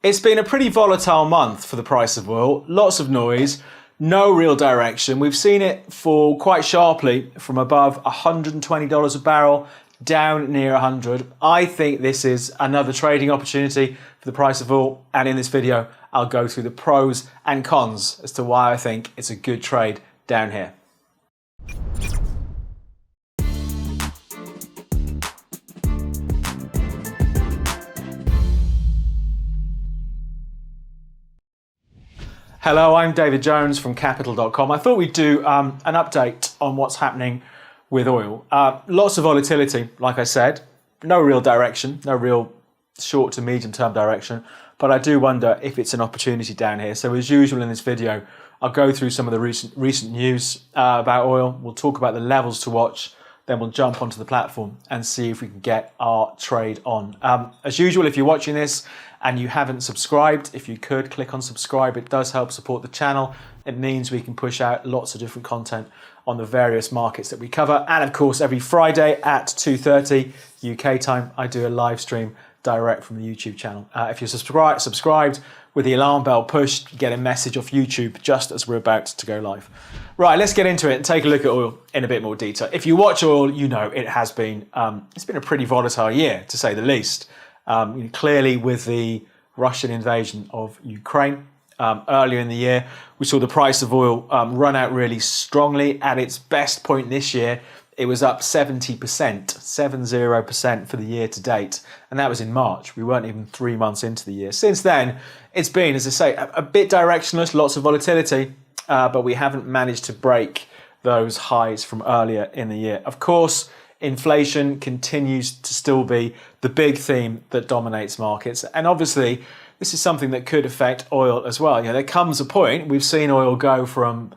It's been a pretty volatile month for the price of oil. Lots of noise, no real direction. We've seen it fall quite sharply from above $120 a barrel down near 100. I think this is another trading opportunity for the price of oil. And in this video, I'll go through the pros and cons as to why I think it's a good trade down here. Hello, I'm David Jones from Capital.com. I thought we'd do an update on what's happening with oil. Lots of volatility, like I said, no real direction, no real short to medium term direction, but I do wonder if it's an opportunity down here. So as usual in this video, I'll go through some of the recent news about oil. We'll talk about the levels to watch, then we'll jump onto the platform and see if we can get our trade on. As usual, if you're watching this and you haven't subscribed, if you could click on subscribe, it does help support the channel. It means we can push out lots of different content on the various markets that we cover. And of course, every Friday at 2:30 UK time, I do a live stream direct from the YouTube channel. If you're subscribed with the alarm bell pushed, you get a message off YouTube just as we're about to go live. Right, let's get into it and take a look at oil in a bit more detail. If you watch oil, you know it has been, it's been a pretty volatile year, to say the least. Clearly with the Russian invasion of Ukraine earlier in the year, we saw the price of oil run out really strongly. At its best point this year, it was up 70% for the year to date. And that was in March. We weren't even 3 months into the year. Since then, it's been, as I say, a bit directionless, lots of volatility, but we haven't managed to break those highs from earlier in the year. Of course, inflation continues to still be the big theme that dominates markets. And obviously, this is something that could affect oil as well. You know, there comes a point, we've seen oil go from,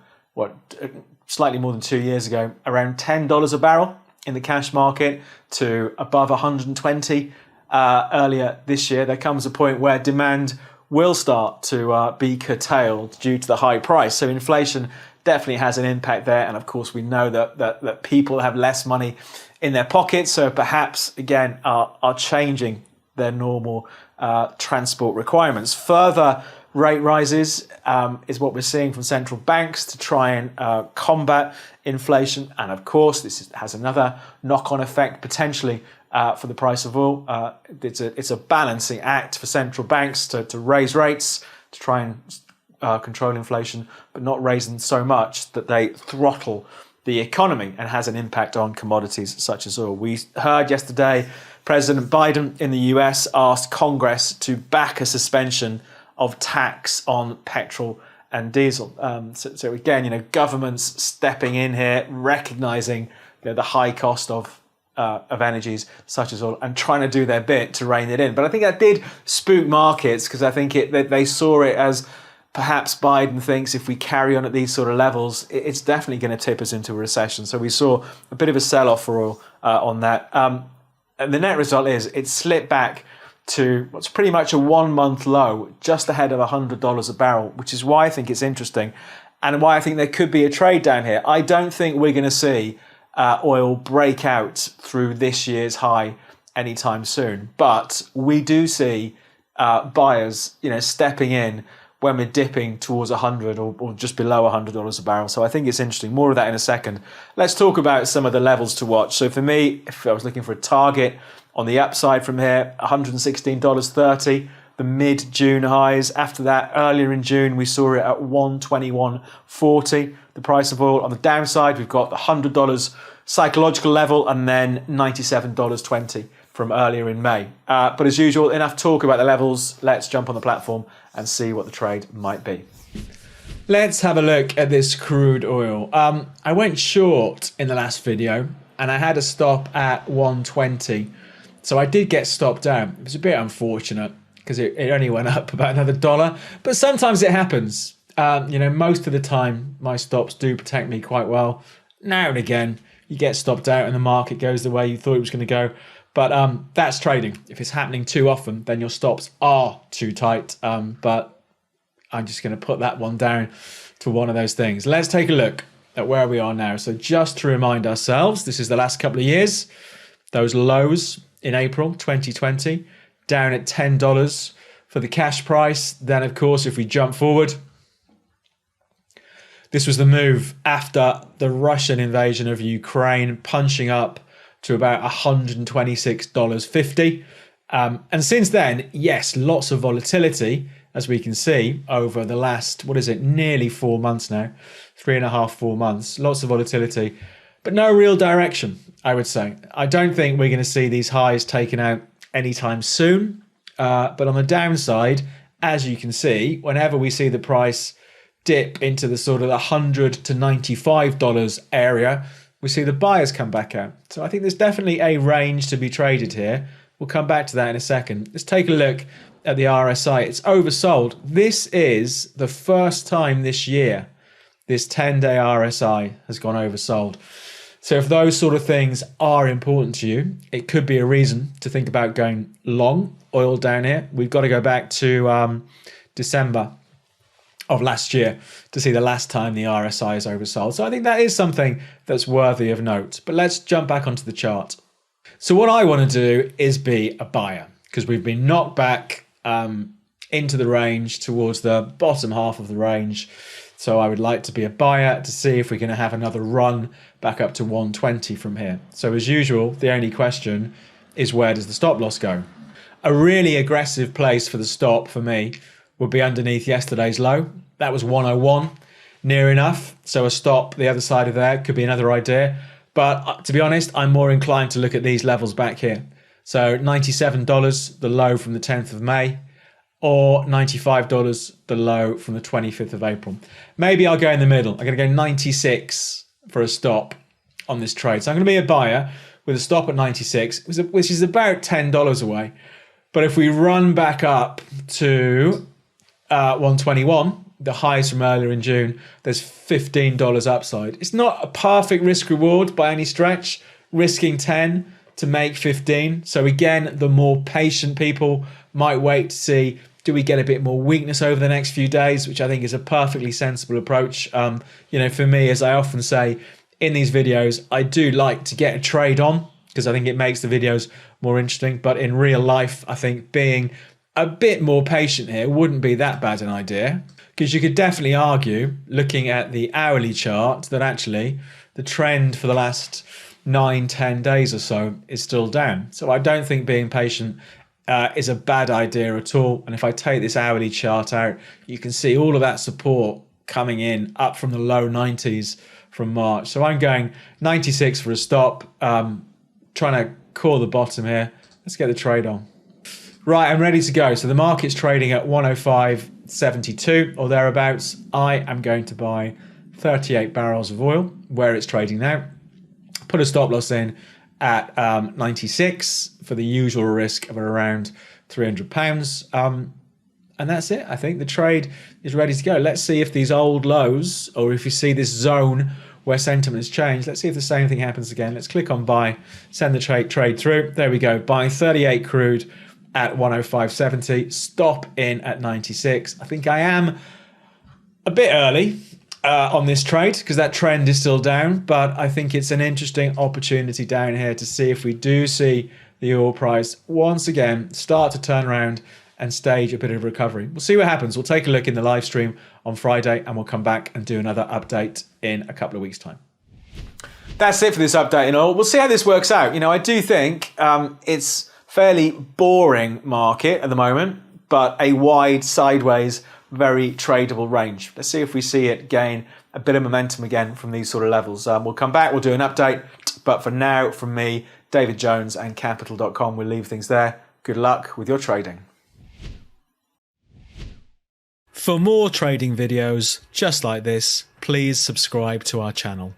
slightly more than 2 years ago, around $10 a barrel in the cash market to above 120 earlier this year. There comes a point where demand will start to be curtailed due to the high price. So inflation definitely has an impact there. And of course, we know that people have less money in their pockets. So perhaps, again, are changing their normal transport requirements. Further rate rises is what we're seeing from central banks to try and combat inflation. And of course, this has another knock-on effect potentially for the price of oil. It's a balancing act for central banks to raise rates, to try and control inflation, but not raise them so much that they throttle the economy and has an impact on commodities such as oil. We heard yesterday President Biden in the US asked Congress to back a suspension of tax on petrol and diesel. So again, governments stepping in here, recognizing the high cost of energies such as oil and trying to do their bit to rein it in. But I think that did spook markets because I think they saw it as perhaps Biden thinks if we carry on at these sort of levels, it's definitely going to tip us into a recession. So we saw a bit of a sell-off for oil on that. And the net result is it slipped back to what's pretty much a 1 month low, just ahead of $100 a barrel, which is why I think it's interesting and why I think there could be a trade down here. I don't think we're going to see oil break out through this year's high anytime soon, but we do see buyers, stepping in when we're dipping towards 100 or just below $100 a barrel. So I think it's interesting. More of that in a second. Let's talk about some of the levels to watch. So for me, if I was looking for a target on the upside from here, $116.30, the mid-June highs. After that, earlier in June, we saw it at $121.40, the price of oil. On the downside, we've got the $100 psychological level and then $97.20 from earlier in May. But as usual, enough talk about the levels. Let's jump on the platform and see what the trade might be. Let's have a look at this crude oil. I went short in the last video and I had a stop at 120. So I did get stopped down. It was a bit unfortunate because it only went up about another $1. But sometimes it happens. Most of the time my stops do protect me quite well. Now and again, you get stopped out and the market goes the way you thought it was going to go. But that's trading. If it's happening too often, then your stops are too tight. But I'm just going to put that one down to one of those things. Let's take a look at where we are now. So just to remind ourselves, this is the last couple of years. Those lows in April 2020, down at $10 for the cash price. Then, of course, if we jump forward, this was the move after the Russian invasion of Ukraine, punching up to about $126.50. And since then, yes, lots of volatility, as we can see over the last, nearly 4 months now, 3.5, 4 months, lots of volatility, but no real direction, I would say. I don't think we're going to see these highs taken out anytime soon. But on the downside, as you can see, whenever we see the price dip into the sort of $100 to $95 area, we see the buyers come back out. So I think there's definitely a range to be traded here. We'll come back to that in a second. Let's take a look at the RSI. It's oversold. This is the first time this year this 10-day RSI has gone oversold. So if those sort of things are important to you, it could be a reason to think about going long oil down here. We've got to go back to December of last year to see the last time the RSI is oversold. So I think that is something that's worthy of note. But let's jump back onto the chart. So what I want to do is be a buyer, because we've been knocked back into the range towards the bottom half of the range. So I would like to be a buyer to see if we're going to have another run back up to 120 from here. So as usual, the only question is, where does the stop loss go? A really aggressive place for the stop for me would be underneath yesterday's low. That was 101, near enough. So a stop the other side of there could be another idea. But to be honest, I'm more inclined to look at these levels back here. So $97, the low from the 10th of May, or $95, the low from the 25th of April. Maybe I'll go in the middle. I'm going to go 96 for a stop on this trade. So I'm going to be a buyer with a stop at 96, which is about $10 away. But if we run back up to 121, the highs from earlier in June, there's $15 upside. It's not a perfect risk reward by any stretch, risking 10 to make 15. So again, the more patient people might wait to see, do we get a bit more weakness over the next few days, which I think is a perfectly sensible approach. For me, as I often say in these videos, I do like to get a trade on because I think it makes the videos more interesting. But in real life, I think being a bit more patient here wouldn't be that bad an idea, because you could definitely argue, looking at the hourly chart, that actually the trend for the last 9-10 days or so is still down. So I don't think being patient is a bad idea at all. And if I take this hourly chart out, you can see all of that support coming in up from the low 90s from March. So I'm going 96 for a stop, trying to call the bottom here. Let's get the trade on. Right, I'm ready to go. So the market's trading at 105.72 or thereabouts. I am going to buy 38 barrels of oil where it's trading now. Put a stop loss in at 96 for the usual risk of around £300. And that's it. I think the trade is ready to go. Let's see if these old lows, or if you see this zone where sentiment has changed, let's see if the same thing happens again. Let's click on buy, send the trade through. There we go. Buying 38 crude at 105.70. Stop in at 96. I think I am a bit early on this trade because that trend is still down, but I think it's an interesting opportunity down here to see if we do see the oil price once again start to turn around and stage a bit of recovery. We'll see what happens. We'll take a look in the live stream on Friday and we'll come back and do another update in a couple of weeks' time. That's it for this update in oil. We'll see how this works out. I do think it's fairly boring market at the moment, but a wide sideways, very tradable range. Let's see if we see it gain a bit of momentum again from these sort of levels. We'll come back, we'll do an update, but for now, from me, David Jones and Capital.com, we'll leave things there. Good luck with your trading. For more trading videos just like this, please subscribe to our channel.